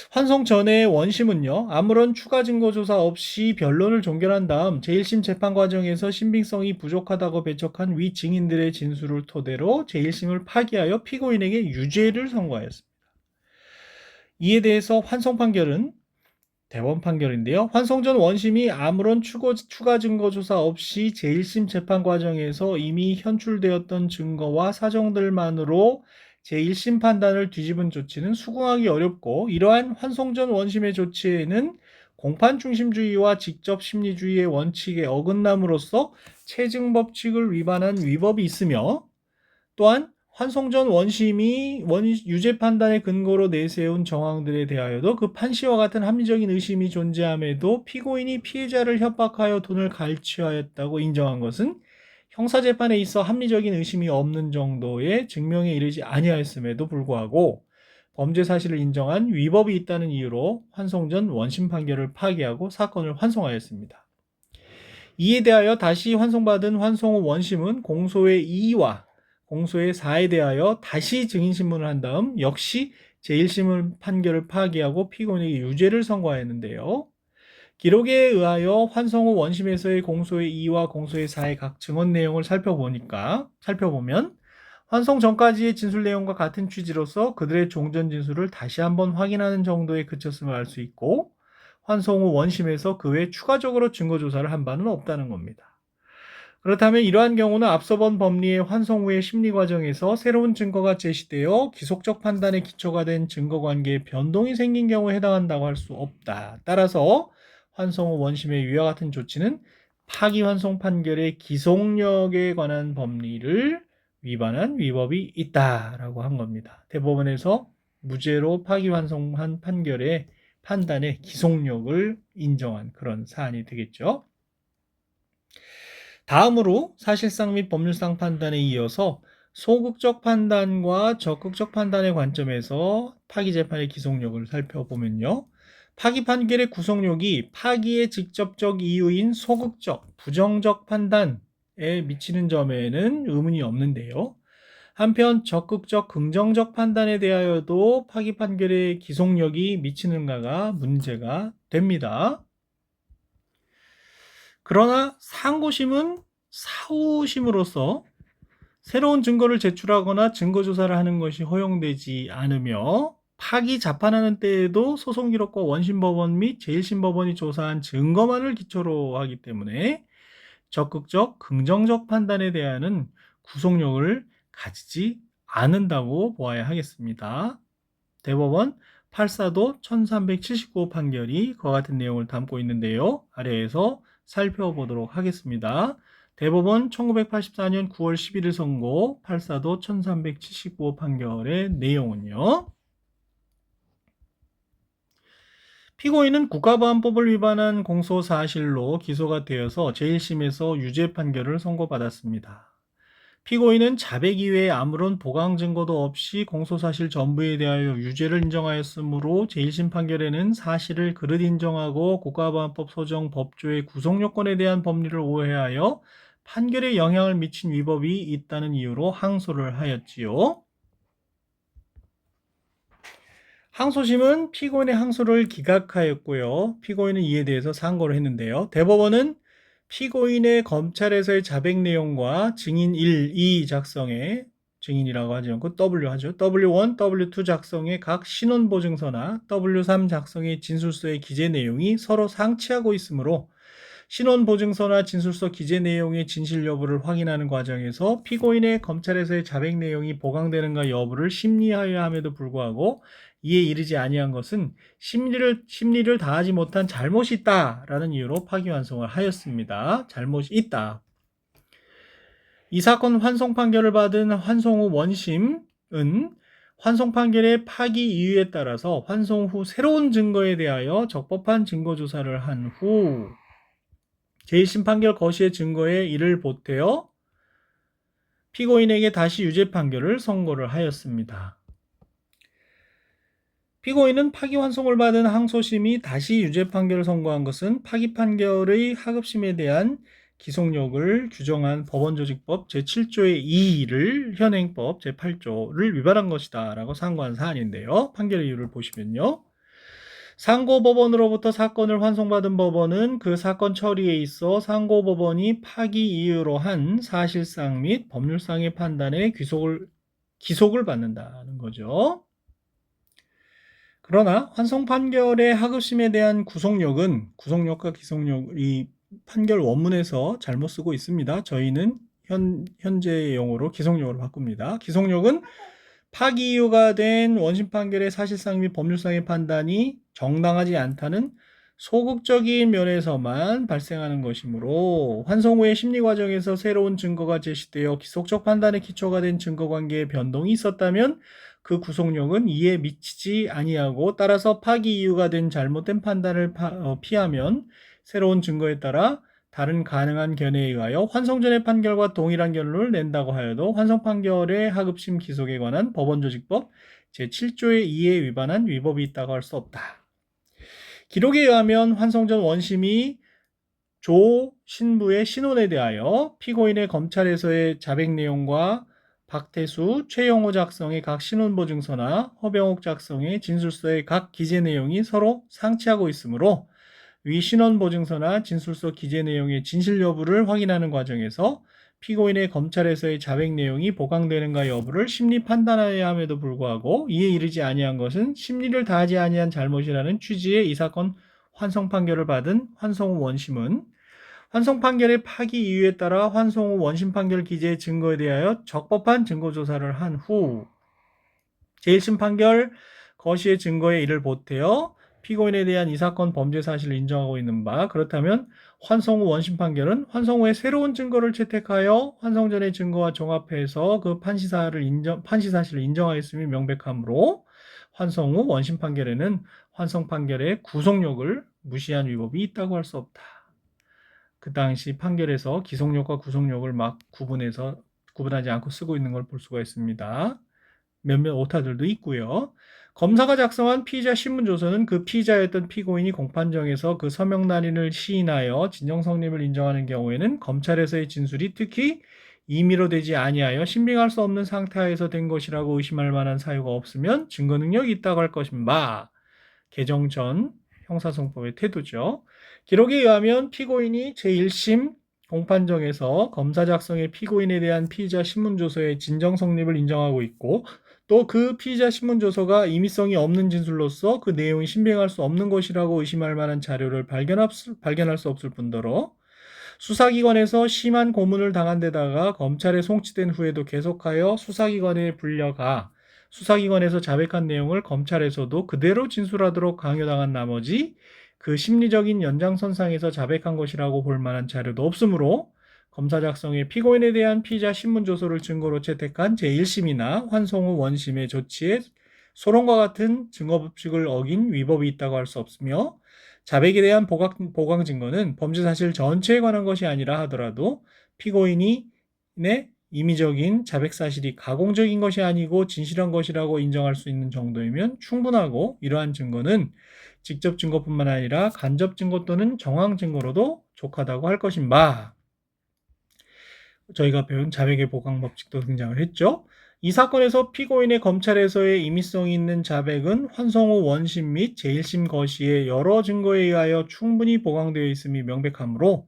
환송 전에 원심은요, 아무런 추가 증거 조사 없이 변론을 종결한 다음 제1심 재판 과정에서 신빙성이 부족하다고 배척한 위 증인들의 진술을 토대로 제1심을 파기하여 피고인에게 유죄를 선고하였습니다. 이에 대해서 환송 판결은 대법원 판결인데요. 환송 전 원심이 아무런 추가 증거 조사 없이 제1심 재판 과정에서 이미 현출되었던 증거와 사정들만으로 제1심 판단을 뒤집은 조치는 수긍하기 어렵고, 이러한 환송 전 원심의 조치에는 공판 중심주의와 직접 심리주의의 원칙에 어긋남으로써 체증 법칙을 위반한 위법이 있으며, 또한 환송 전 원심이 유죄 판단의 근거로 내세운 정황들에 대하여도 그 판시와 같은 합리적인 의심이 존재함에도 피고인이 피해자를 협박하여 돈을 갈취하였다고 인정한 것은 형사재판에 있어 합리적인 의심이 없는 정도의 증명에 이르지 아니하였음에도 불구하고 범죄 사실을 인정한 위법이 있다는 이유로 환송 전 원심 판결을 파기하고 사건을 환송하였습니다. 이에 대하여 다시 환송받은 환송 후 원심은 공소의 2와 공소의 4에 대하여 다시 증인신문을 한 다음 역시 제1심 판결을 파기하고 피고인에게 유죄를 선고하였는데요. 기록에 의하여 환송 후 원심에서의 공소의 2와 공소의 4의 각 증언 내용을 살펴보면 환송 전까지의 진술 내용과 같은 취지로서 그들의 종전 진술을 다시 한번 확인하는 정도에 그쳤음을 알 수 있고, 환송 후 원심에서 그 외에 추가적으로 증거조사를 한 바는 없다는 겁니다. 그렇다면 이러한 경우는 앞서 본 법리의 환송 후의 심리 과정에서 새로운 증거가 제시되어 기속적 판단의 기초가 된 증거관계에 변동이 생긴 경우에 해당한다고 할 수 없다. 따라서 환송 후 원심의 위와 같은 조치는 파기환송 판결의 기속력에 관한 법리를 위반한 위법이 있다라고 한 겁니다. 대법원에서 무죄로 파기환송한 판결의 판단의 기속력을 인정한 그런 사안이 되겠죠. 다음으로 사실상 및 법률상 판단에 이어서 소극적 판단과 적극적 판단의 관점에서 파기 재판의 기속력을 살펴보면요. 파기 판결의 구속력이 파기의 직접적 이유인 소극적, 부정적 판단에 미치는 점에는 의문이 없는데요. 한편 적극적 긍정적 판단에 대하여도 파기 판결의 기속력이 미치는가가 문제가 됩니다. 그러나 상고심은 사후심으로서 새로운 증거를 제출하거나 증거조사를 하는 것이 허용되지 않으며 파기 자판하는 때에도 소송기록과 원심법원 및 제1심법원이 조사한 증거만을 기초로 하기 때문에 적극적 긍정적 판단에 대한 구속력을 가지지 않는다고 보아야 하겠습니다. 대법원 84도 1379호 판결이 그와 같은 내용을 담고 있는데요. 아래에서 살펴보도록 하겠습니다. 대법원 1984년 9월 11일 선고 84도 1379호 판결의 내용은요. 피고인은 국가보안법을 위반한 공소사실로 기소가 되어서 제1심에서 유죄 판결을 선고받았습니다. 피고인은 자백 이외에 아무런 보강 증거도 없이 공소사실 전부에 대하여 유죄를 인정하였으므로 제1심 판결에는 사실을 그릇 인정하고 국가보안법 소정 법조의 구속요건에 대한 법리를 오해하여 판결에 영향을 미친 위법이 있다는 이유로 항소를 하였지요. 항소심은 피고인의 항소를 기각하였고요. 피고인은 이에 대해서 상고를 했는데요. 대법원은 피고인의 검찰에서의 자백 내용과 증인 1, 2 작성에 증인이라고 하지 않고 W 하죠. W1, W2 작성의 각 신원보증서나 W3 작성의 진술서의 기재 내용이 서로 상치하고 있으므로 신원보증서나 진술서 기재 내용의 진실 여부를 확인하는 과정에서 피고인의 검찰에서의 자백 내용이 보강되는가 여부를 심리하여야 함에도 불구하고 이에 이르지 아니한 것은 심리를 다하지 못한 잘못이 있다라는 이유로 파기환송을 하였습니다. 잘못이 있다. 이 사건 환송 판결을 받은 환송 후 원심은 환송 판결의 파기 이유에 따라서 환송 후 새로운 증거에 대하여 적법한 증거조사를 한 후 제1심 판결 거시의 증거에 이를 보태어 피고인에게 다시 유죄 판결을 선고를 하였습니다. 피고인은 파기환송을 받은 항소심이 다시 유죄 판결을 선고한 것은 파기 판결의 하급심에 대한 기속력을 규정한 법원조직법 제7조의 2를 현행법 제8조를 위반한 것이다 라고 상고한 사안인데요. 판결의 이유를 보시면요. 상고법원으로부터 사건을 환송받은 법원은 그 사건 처리에 있어 상고법원이 파기 이유로 한 사실상 및 법률상의 판단에 기속을 받는다는 거죠. 그러나 환송 판결의 하급심에 대한 구속력과 기속력, 이 판결 원문에서 잘못 쓰고 있습니다. 저희는 현재 용어로 기속력으로 바꿉니다. 기속력은 파기 이유가 된 원심 판결의 사실상 및 법률상의 판단이 정당하지 않다는 소극적인 면에서만 발생하는 것이므로 환송 후의 심리 과정에서 새로운 증거가 제시되어 기속적 판단의 기초가 된 증거관계의 변동이 있었다면 그 구속력은 이에 미치지 아니하고 따라서 파기 이유가 된 잘못된 판단을 피하면 새로운 증거에 따라 다른 가능한 견해에 의하여 환송 전의 판결과 동일한 결론을 낸다고 하여도 환송 판결의 하급심 기속에 관한 법원조직법 제7조의 2에 위반한 위법이 있다고 할 수 없다. 기록에 의하면 환송 전 원심이 조 신부의 신원에 대하여 피고인의 검찰에서의 자백 내용과 박태수, 최영호 작성의 각 신원보증서나 허병옥 작성의 진술서의 각 기재 내용이 서로 상치하고 있으므로 위 신원보증서나 진술서 기재 내용의 진실 여부를 확인하는 과정에서 피고인의 검찰에서의 자백 내용이 보강되는가 여부를 심리 판단해야 함에도 불구하고 이에 이르지 아니한 것은 심리를 다하지 아니한 잘못이라는 취지의 이 사건 환송 판결을 받은 환송 후 원심은 환송 판결의 파기 이유에 따라 환송 후 원심 판결 기재의 증거에 대하여 적법한 증거조사를 한 후 제1심 판결 거시의 증거에 이를 보태어 피고인에 대한 이 사건 범죄 사실을 인정하고 있는 바 그렇다면 환송 후 원심 판결은 환송 후에 새로운 증거를 채택하여 환송 전의 증거와 종합해서 그 판시 사실을 인정하였음이 명백하므로 환송 후 원심 판결에는 환송 판결의 구속력을 무시한 위법이 있다고 할 수 없다. 그 당시 판결에서 기속력과 구속력을 막 구분하지 않고 쓰고 있는 걸 볼 수가 있습니다. 몇몇 오타들도 있고요. 검사가 작성한 피의자 신문조서는 그 피의자였던 피고인이 공판정에서 그 서명 날인을 시인하여 진정 성립을 인정하는 경우에는 검찰에서의 진술이 특히 임의로 되지 아니하여 신빙할 수 없는 상태하에서 된 것이라고 의심할 만한 사유가 없으면 증거 능력이 있다고 할 것인바. 개정 전 형사소송법의 태도죠. 기록에 의하면 피고인이 제1심 공판정에서 검사 작성의 피고인에 대한 피의자 신문조서의 진정 성립을 인정하고 있고, 또 그 피의자 신문조서가 임의성이 없는 진술로서 그 내용이 신빙할 수 없는 것이라고 의심할 만한 자료를 발견할 수 없을 뿐더러 수사기관에서 심한 고문을 당한 데다가 검찰에 송치된 후에도 계속하여 수사기관에 불려가 수사기관에서 자백한 내용을 검찰에서도 그대로 진술하도록 강요당한 나머지 그 심리적인 연장선상에서 자백한 것이라고 볼 만한 자료도 없으므로 검사 작성의 피고인에 대한 피의자 신문조서를 증거로 채택한 제1심이나 환송후 원심의 조치에 소론과 같은 증거법칙을 어긴 위법이 있다고 할 수 없으며, 자백에 대한 보강 증거는 범죄 사실 전체에 관한 것이 아니라 하더라도 피고인이 임의적인 자백 사실이 가공적인 것이 아니고 진실한 것이라고 인정할 수 있는 정도이면 충분하고, 이러한 증거는 직접 증거뿐만 아니라 간접 증거 또는 정황 증거로도 족하다고 할 것인바. 저희가 배운 자백의 보강 법칙도 등장을 했죠. 이 사건에서 피고인의 검찰에서의 임의성이 있는 자백은 환송후 원심 및 제1심 거시의 여러 증거에 의하여 충분히 보강되어 있음이 명백하므로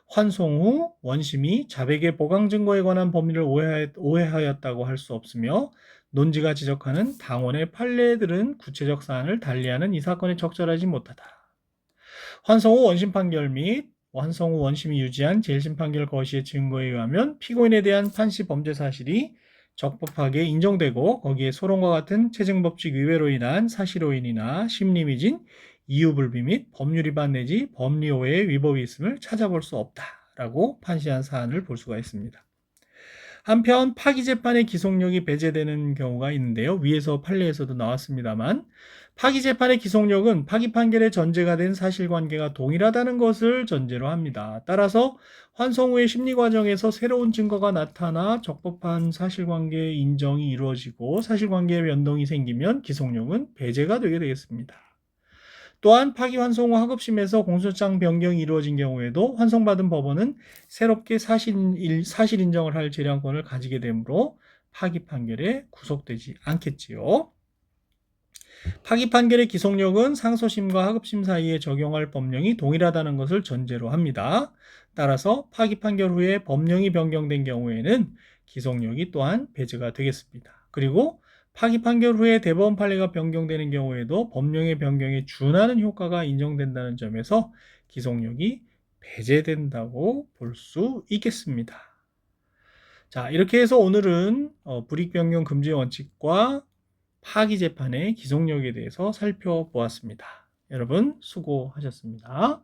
환송 후 원심이 자백의 보강 증거에 관한 법리를 오해하였다고 할 수 없으며, 논지가 지적하는 당원의 판례들은 구체적 사안을 달리하는 이 사건에 적절하지 못하다. 환송 후 원심 판결 및 환송 후 원심이 유지한 제1심 판결 거시의 증거에 의하면 피고인에 대한 판시 범죄 사실이 적법하게 인정되고, 거기에 소론과 같은 체증법칙 위배로 인한 사실오인이나 심리미진, 이유불비 및 법률 위반 내지 법리오해의 위법이 있음을 찾아볼 수 없다라고 판시한 사안을 볼 수가 있습니다. 한편 파기재판의 기속력이 배제되는 경우가 있는데요. 위에서 판례에서도 나왔습니다만, 파기재판의 기속력은 파기 판결의 전제가 된 사실관계가 동일하다는 것을 전제로 합니다. 따라서 환송 후의 심리과정에서 새로운 증거가 나타나 적법한 사실관계의 인정이 이루어지고 사실관계의 변동이 생기면 기속력은 배제가 되게 되겠습니다. 또한 파기환송 후 하급심에서 공소장 변경이 이루어진 경우에도 환송받은 법원은 새롭게 사실 인정을 할 재량권을 가지게 되므로 파기 판결에 구속되지 않겠지요. 파기 판결의 기속력은 상소심과 하급심 사이에 적용할 법령이 동일하다는 것을 전제로 합니다. 따라서 파기 판결 후에 법령이 변경된 경우에는 기속력이 또한 배제가 되겠습니다. 그리고 파기 판결 후에 대법원 판례가 변경되는 경우에도 법령의 변경에 준하는 효과가 인정된다는 점에서 기속력이 배제된다고 볼 수 있겠습니다. 자, 이렇게 해서 오늘은 불이익 변경 금지 원칙과 파기 재판의 기속력에 대해서 살펴보았습니다. 여러분 수고하셨습니다.